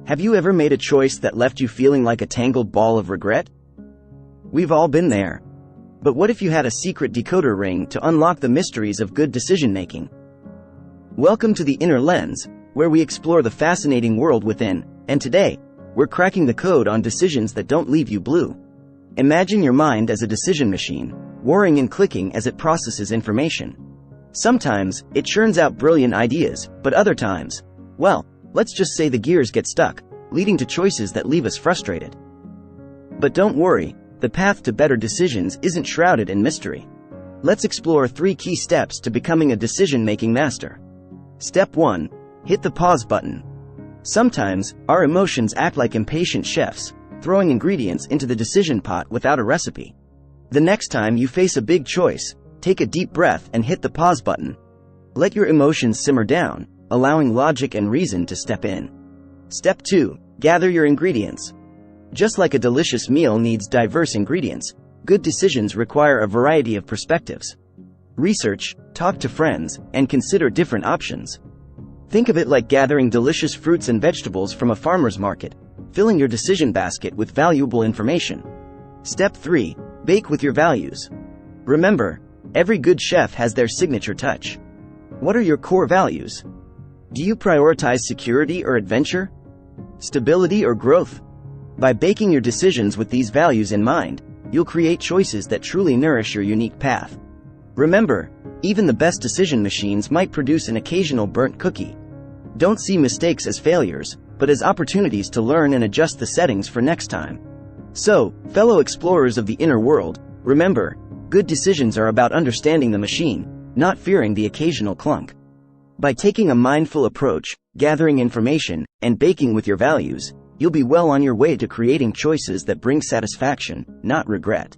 Have you ever made a choice that left you feeling like a tangled ball of regret? We've all been there. But what if you had a secret decoder ring to unlock the mysteries of good decision-making? Welcome to the InnerLens, where we explore the fascinating world within, and today, we're cracking the code on decisions that don't leave you blue. Imagine your mind as a decision machine, whirring and clicking as it processes information. Sometimes, it churns out brilliant ideas, but other times, well, let's just say the gears get stuck, leading to choices that leave us frustrated. But don't worry, the path to better decisions isn't shrouded in mystery. Let's explore 3 key steps to becoming a decision-making master. Step 1. Hit the pause button. Sometimes, our emotions act like impatient chefs, throwing ingredients into the decision pot without a recipe. The next time you face a big choice, take a deep breath and hit the pause button. Let your emotions simmer down, allowing logic and reason to step in. Step 2. Gather your ingredients. Just like a delicious meal needs diverse ingredients, good decisions require a variety of perspectives. Research, talk to friends, and consider different options. Think of it like gathering delicious fruits and vegetables from a farmer's market, filling your decision basket with valuable information. Step 3. Bake with your values. Remember, every good chef has their signature touch. What are your core values? Do you prioritize security or adventure? Stability or growth? By baking your decisions with these values in mind, you'll create choices that truly nourish your unique path. Remember, even the best decision machines might produce an occasional burnt cookie. Don't see mistakes as failures, but as opportunities to learn and adjust the settings for next time. So, fellow explorers of the inner world, remember, good decisions are about understanding the machine, not fearing the occasional clunk. By taking a mindful approach, gathering information, and baking with your values, you'll be well on your way to creating choices that bring satisfaction, not regret.